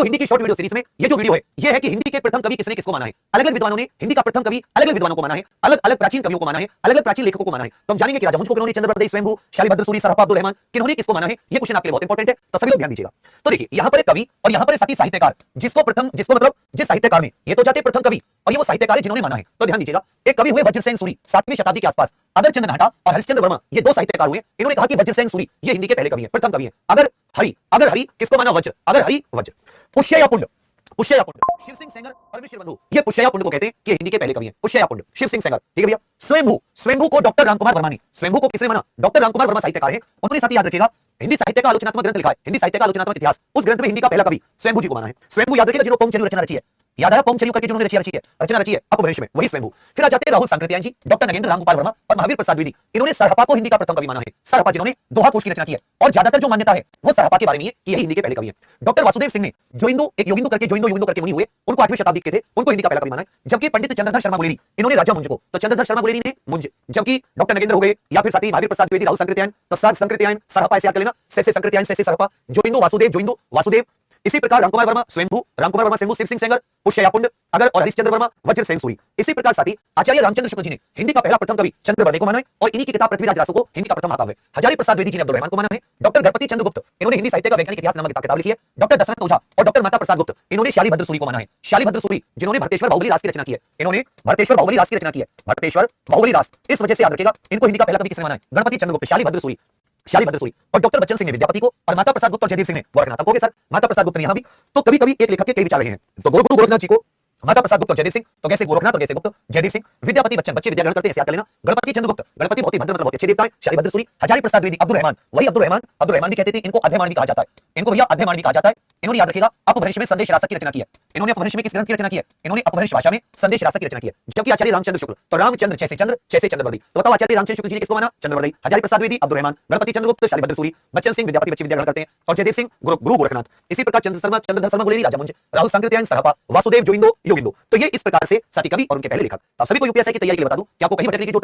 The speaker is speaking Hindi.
हिंदी की शॉर्ट वीडियो सीरीज में ये जो वीडियो है ये है कि हिंदी के प्रथम कवि किसने किसको माना है। अलग अलग विद्वानों ने हिंदी का प्रथम कवि अलग अलग विद्वानों को माना है, अलग अलग प्राचीन कवियों को माना है, अलग अलग प्राचीन लेखकों को माना है। तो हम जानेंगे कि राजहंस को किन्होंने, चंद्रप्रदेश, स्वयंभू, शालिभद्र सूरी, सरहप्पा, अब्दुल रहमान, किन्होंने किसको माना है। ये क्वेश्चन आपके लिए बहुत इंपॉर्टेंट है, तो सभी लोग ध्यान दीजिएगा। तो देखिए यहां पर एक कवि और यहां पर साथ ही साहित्यकार, जिसको प्रथम, जिसको मतलब जिस साहित्यकार ने, ये तो जाते प्रथम कवि और ये वो साहित्यकार है जिन्होंने माना है। तो ध्यान दीजिएगा, एक कवि हुए वज्रसेन सूरी 7वीं शताब्दी के आसपास, अदरचंद घाटा और हरिश्चंद्र वर्मा, ये दो साहित्यकार हुए। इन्होंने कहा कि वज्रसेन सूरी ये हिंदी के पहले कवि हैं, प्रथम कवि हैं। अगर हरि किसको माना, वज्र, अगर हरि वज्र। पुष्य या पुंड, पुष्य या पुंड, शिव सिंह सेंगर और मिश्र बंधु, ये पुष्य या पुंड को कहते हैं कि हिंदी के पहले कवि हैं। पुष्य या पुंड, शिव सिंह सेंगर, ठीक है भैया। स्वयंभू, स्वयंभू को डॉक्टर रामकुमार वर्मा ने, स्वयंभू को किसने माना, डॉक्टर रामकुमार वर्मा साहित्यकार है। उन्होंने साथ ही याद रखिएगा हिंदी साहित्य का आलोचनात्मक ग्रंथ लिखा है, हिंदी साहित्य का आलोचनात्मक इतिहास, उस ग्रंथ में हिंदी का पहला कवि स्वयंभू जी को माना है। स्वयंभू याद रखिएगा जिन्होंने पौंचर्यू रचना रची है, याद है पौंचर्यू करके जिन्होंने रचना रची है अपभ्रंश में, वही स्वयंभू। फिर आ जाते हैं राहुल सांकृत्यायन जी, डॉक्टर नगेंद्र रामगोपाल वर्मा और महावीर प्रसाद द्विवेदी। इन्होंने सरहप्पा को हिंदी का प्रथम कवि माना है। सरहप्पा जिन्होंने दोहा कोश की रचना की है और ज्यादातर जो मान्यता है वो सरहप्पा के बारे में है कि यही हिंदी के पहले कवि हैं। डॉक्टर वासुदेव सिंह ने जोइंदो, एक योगिंदो करके मुनि हुए, उनको 8वीं शताब्दी के थे, उनको हिंदी का पहला कवि माना है। जबकि पंडित चंद्रधर शर्मा गुलेरी, इन्होंने राजा मुंज को, तो चंद्रधर शर्मा गुलेरी ने मुंज, जबकि डॉक्टर नगेंद्र हो गए या फिर साथ ही महावीर प्रसाद द्विवेदी, राहुल सांकृत्यायन, तो साग संकृत्यायन, सरहप्पा ऐसे याद कर लेना, से संकृत्यायन, से सरहप्पा, जोइंदो वासुदेव। इसी प्रकार रामकुमार वर्मा स्वयंभू, रामकुमार वर्मा स्वयंभू, शिव सिंह सेंगर, पुष्य या पुंड, अगर और हरिश्चंद्र वर्मा वज्रसेन सूरी। इसी प्रकार साथी आचार्य रामचंद्र शुक्ल जी ने हिंदी का पहला प्रथम कवि चंद्रवर्णी को माना है और इन्हीं की किताब पृथ्वीराज रासो को हिंदी का प्रथम महाकाव्य। हजारी प्रसाद द्विवेदी जी ने अब्दुल रहमान को माना है। डॉक्टर गणपति चंद्र गुप्त, इन्होंने हिंदी साहित्य का वैज्ञानिक इतिहास नामक किताब लिखी है। डॉक्टर दशरथ ओझा और डॉक्टर माता प्रसाद गुप्त, इन्होंने शालिभद्र सूरी को माना है। शालिभद्र सूरी जिन्होंने भरतेश्वर बाहुबली रास की रचना की है, इन्होंने भरतेश्वर बाहुबली रास की रचना की है, भरतेश्वर बाहुबली रास। इस वजह से याद रखिएगा इनको हिंदी का पहला कवि किसने माना है, गणपति चंद्र गुप्त, शालिभद्र सूरी और डॉक्टर बच्चन सिंह ने विद्यापति को और माता प्रसाद गुप्त और जयदेव सिंह ने गोरखनाथ को, सर माता प्रसाद गुप्त ने यहां भी, तो कभी कभी एक लेखक के कई विचार रहे हैं। तो गुरु गोरखनाथ जी को माता प्रसाद गुप्त और जयदेव सिंह, तो कैसे गोरखनाथ और कैसे गुप्त, जयदेव सिंह। विद्यापति बच्चन, बच्चे विद्या ग्रहण करते हैं, याद कर लेना। गणपति चंद्र गुप्त, गणपति बहुत ही भद्र मतलब बहुत अच्छे देवता हैं। शालिभद्र सूरी, हजारी प्रसाद द्विवेदी, अब्दुल रहमान, वही अब्दुल रहमान भी कहते थे, इनको अध्ययमान भी कहा जाता है, इनको भैया अध्ययमान भी कहा जाता है। इन्होंने याद रखिएगा अपभ्रंश में संदेश रासक की रचना की है। इन्होंने अपभ्रंश में किस ग्रंथ की रचना की है, इन्होंने अपभ्रंश भाषा में संदेश रासक की रचना की है। जबकि आचार्य रामचंद्र शुक्ल, तो रामचंद्र जैसे चंद्रवर्ती, तो बताओ आचार्य रामचंद्र शुक्ल जी ने किसको माना, चंद्रवर्ती। हजारी प्रसाद द्विवेदी, अब्दुल रहमान, गणपति चंद्र गुप्त, शालिभद्र सूरी, बच्चन सिंह विद्यापति, बच्चे विद्या ग्रहण करते हैं, और जयदेव सिंह गुरु गोरखनाथ। इसी प्रकार चंद्रधर शर्मा गुलेरी, राजा मुंज, राहुल सांकृत्यायन, सरहप्पा, वासुदेव, जोइंदो, योगिंदो। तो ये इस प्रकार से साथी कवि और उनके पहले लेखक। आप सभी को यूपीएससी की तैयारी के लिए बता दूं कि आपको कहीं भटकने की जरूरत नहीं।